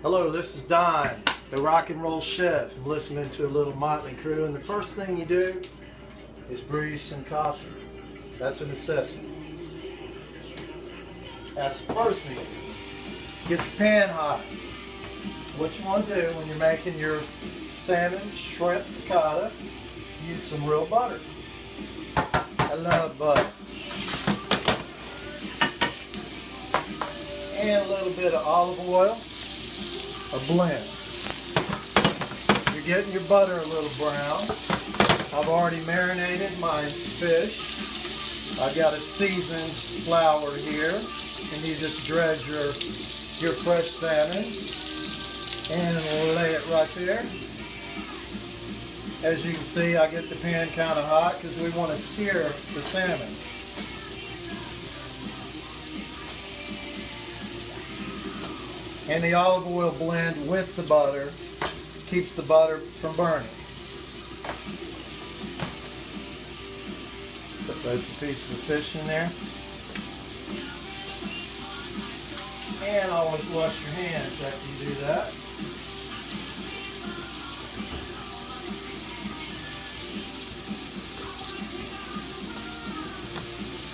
Hello, this is Don, the rock and roll chef. I'm listening to a little Mötley Crue, and the first thing you do is brew you some coffee. That's a necessity. That's the first thing. Get your pan hot. What you want to do when you're making your salmon, shrimp, piccata, use some real butter. I love butter. And a little bit of olive oil. A blend. You're getting your butter a little brown. I've already marinated my fish. I've got a seasoned flour here, and you just dredge your fresh salmon and lay it right there. As you can see, I get the pan kind of hot because we want to sear the salmon. And the olive oil blend with the butter keeps the butter from burning. Put those pieces of fish in there. And always wash your hands after you do that.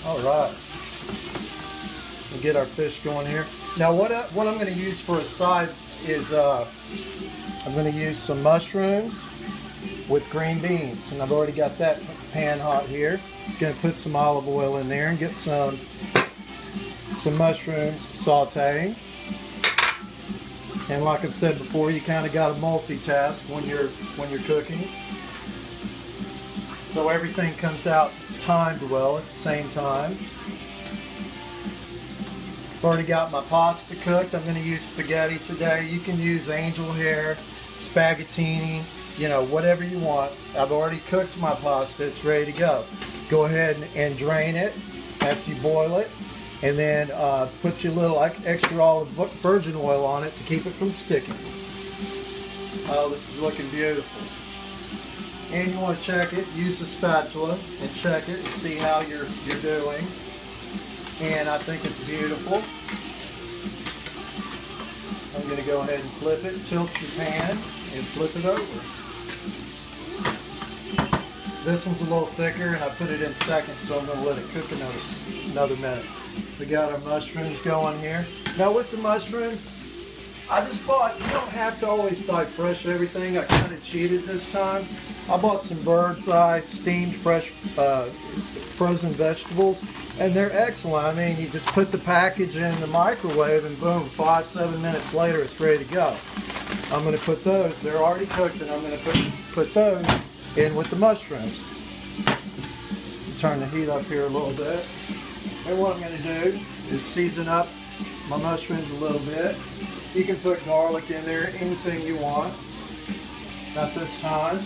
Alright. We'll get our fish going here. Now what I'm going to use for a side is I'm going to use some mushrooms with green beans, and I've already got that pan hot here. Going to put some olive oil in there and get some mushrooms sautéing. And like I've said before, you kind of got to multitask when you're cooking, so everything comes out timed well at the same time. I've already got my pasta cooked. I'm going to use spaghetti today. You can use angel hair, spaghettini, you know, whatever you want. I've already cooked my pasta. It's ready to go. Go ahead and drain it after you boil it, and then put your little extra olive virgin oil on it to keep it from sticking. Oh, this is looking beautiful. And you want to check it. Use a spatula and check it and see how you're doing. And I think it's beautiful. I'm going to go ahead and flip it, tilt your pan, and flip it over. This one's a little thicker, and I put it in second, so I'm going to let it cook another minute. We got our mushrooms going here. Now with the mushrooms, I just bought, you don't have to always buy fresh everything. I kind of cheated this time. I bought some bird's eye steamed fresh frozen vegetables, and they're excellent. I mean, you just put the package in the microwave and boom, 5-7 minutes later it's ready to go. I'm going to put those, they're already cooked, and I'm going to put those in with the mushrooms. Turn the heat up here a little bit. And what I'm going to do is season up my mushrooms a little bit. You can put garlic in there, anything you want. Not this time.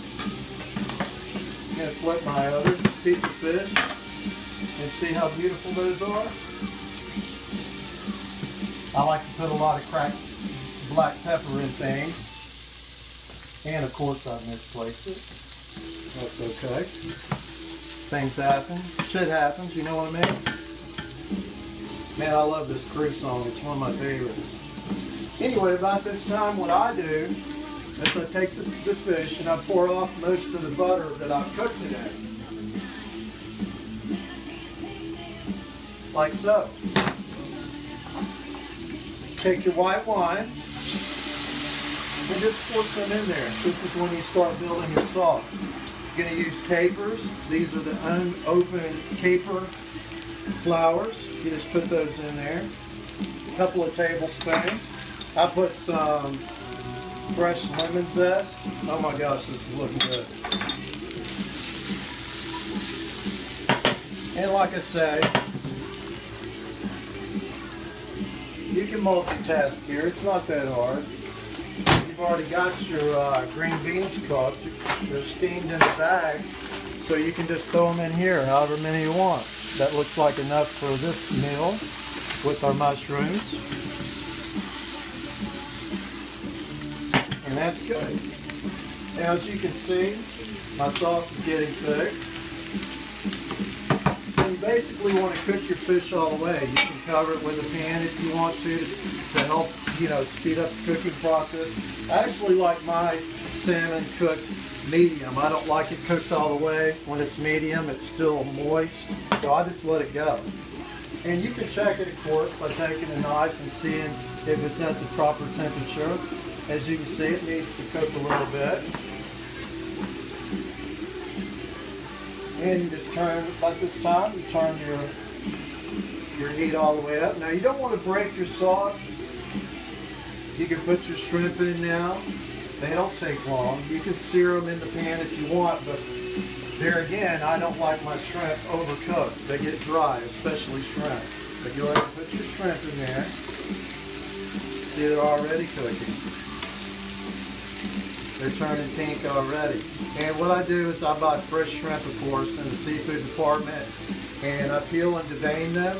I'm going to flip my other piece of fish and see how beautiful those are. I like to put a lot of cracked black pepper in things. And of course I misplaced it. That's okay. Things happen. Shit happens, you know what I mean? Man, I love this Crue song. It's one of my favorites. Anyway, about this time, what I do is I take the fish and I pour off most of the butter that I've cooked today. Like so. Take your white wine and just pour some in there. This is when you start building your sauce. You're going to use capers. These are the unopened caper flowers. You just put those in there. A couple of tablespoons. I put some fresh lemon zest. Oh my gosh, this is looking good. And like I say, you can multitask here. It's not that hard. You've already got your green beans cooked. They're steamed in the bag, so you can just throw them in here, however many you want. That looks like enough for this meal with our mushrooms. And that's good. Now as you can see, my sauce is getting thick. And basically want to cook your fish all the way. You can cover it with a pan if you want to help, you know, speed up the cooking process. I actually like my salmon cooked medium. I don't like it cooked all the way. When it's medium, it's still moist, so I just let it go. And you can check it, of course, by taking a knife and seeing if it's at the proper temperature. As you can see, it needs to cook a little bit. And you just turn, like this time, you turn your heat all the way up. Now, you don't want to break your sauce. You can put your shrimp in now. They don't take long. You can sear them in the pan if you want, but there again, I don't like my shrimp overcooked. They get dry, especially shrimp. But go ahead and put your shrimp in there. See, they're already cooking. They're turning pink already. And what I do is I buy fresh shrimp, of course, in the seafood department, and I peel and devein them.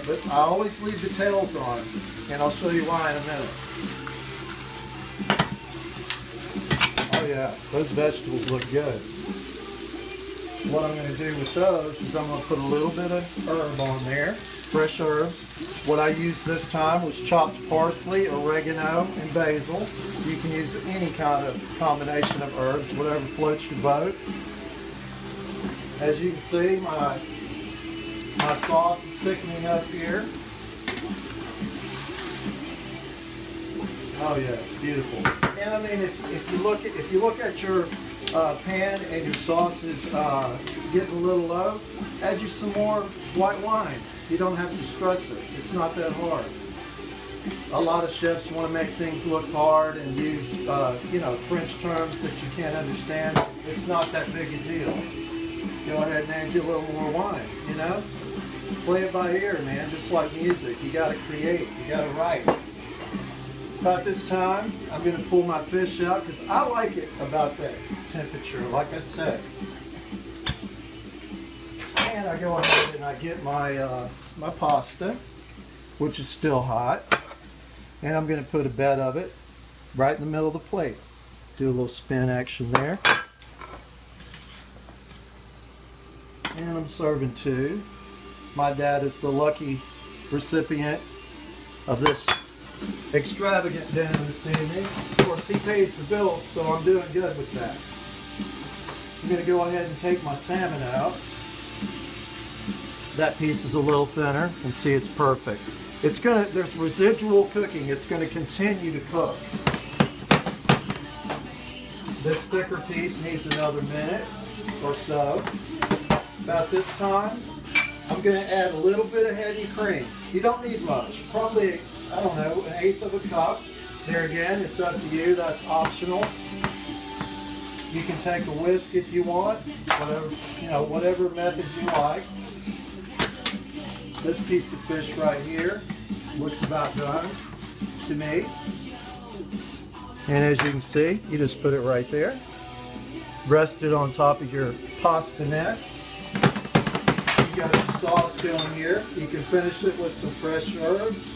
But I always leave the tails on, and I'll show you why in a minute. Oh yeah, those vegetables look good. What I'm going to do with those is I'm going to put a little bit of herb on there, fresh herbs. What I used this time was chopped parsley, oregano, and basil. You can use any kind of combination of herbs, whatever floats your boat. As you can see, my sauce is thickening up here. Oh yeah, it's beautiful. And I mean, if you look at your pan and your sauce is getting a little low, add you some more white wine. You don't have to stress it. It's not that hard. A lot of chefs want to make things look hard and use you know, French terms that you can't understand. It's not that big a deal. Go ahead and add you a little more wine. You know, play it by ear, man. Just like music, you got to create. You got to write. About this time, I'm going to pull my fish out because I like it about that temperature, like I said. And I go ahead and I get my my pasta, which is still hot, and I'm going to put a bed of it right in the middle of the plate. Do a little spin action there. And I'm serving two. My dad is the lucky recipient of this extravagant dinner this evening. Of course, he pays the bills, so I'm doing good with that. I'm going to go ahead and take my salmon out. That piece is a little thinner, and see, it's perfect. It's gonna, there's residual cooking. It's going to continue to cook. This thicker piece needs another minute or so. About this time, I'm going to add a little bit of heavy cream. You don't need much. Probably, I don't know, 1/8 of a cup. There again, it's up to you. That's optional. You can take a whisk if you want, whatever, you know, whatever method you like. This piece of fish right here looks about done to me. And as you can see, you just put it right there. Rest it on top of your pasta nest. You got your sauce going here. You can finish it with some fresh herbs.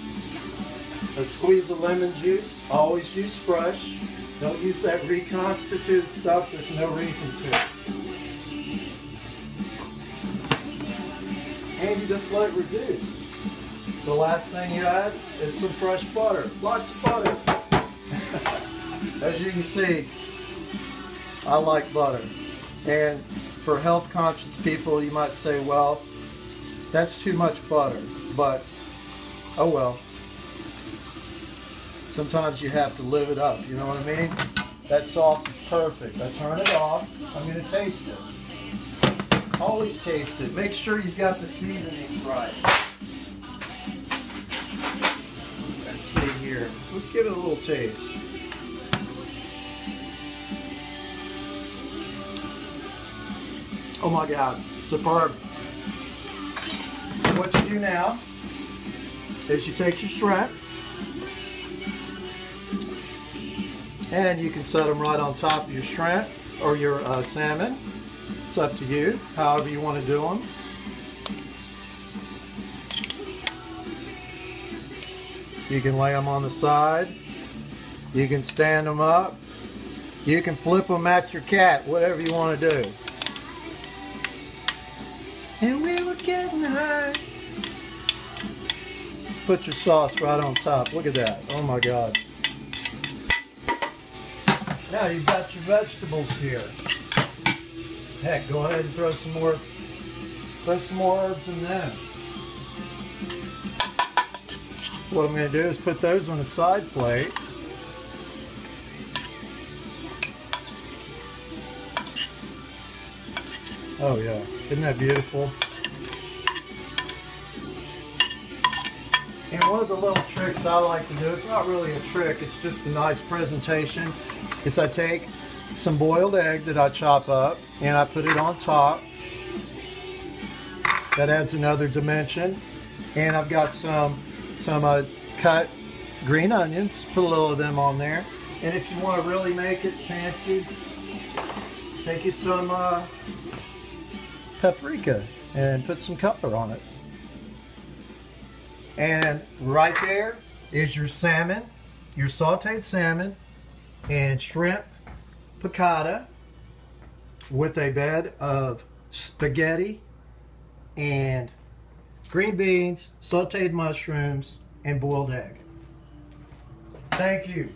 A squeeze of lemon juice. Always use fresh. Don't use that reconstituted stuff. There's no reason to. And you just let it reduce. The last thing you add is some fresh butter. Lots of butter. As you can see, I like butter. And for health conscious people, you might say, well, that's too much butter. But, oh well. Sometimes you have to live it up, you know what I mean? That sauce is perfect. I turn it off. I'm going to taste it. Always taste it. Make sure you've got the seasonings right. Let's see here. Let's give it a little taste. Oh my God, superb. So what you do now is you take your shrimp and you can set them right on top of your shrimp or your salmon. It's up to you, however you want to do them. You can lay them on the side. You can stand them up. You can flip them at your cat, whatever you want to do. And we will right. Put your sauce right on top. Look at that. Oh my God. Now you've got your vegetables here. Heck, go ahead and throw some more herbs in there. What I'm going to do is put those on a side plate. Oh yeah, isn't that beautiful? And one of the little tricks I like to do, it's not really a trick, it's just a nice presentation, is I take some boiled egg that I chop up and I put it on top. That adds another dimension. And I've got some cut green onions, put a little of them on there. And if you want to really make it fancy, take you some paprika and put some color on it. And right there is your salmon, your sauteed salmon and shrimp piccata with a bed of spaghetti and green beans, sauteed mushrooms, and boiled egg. Thank you.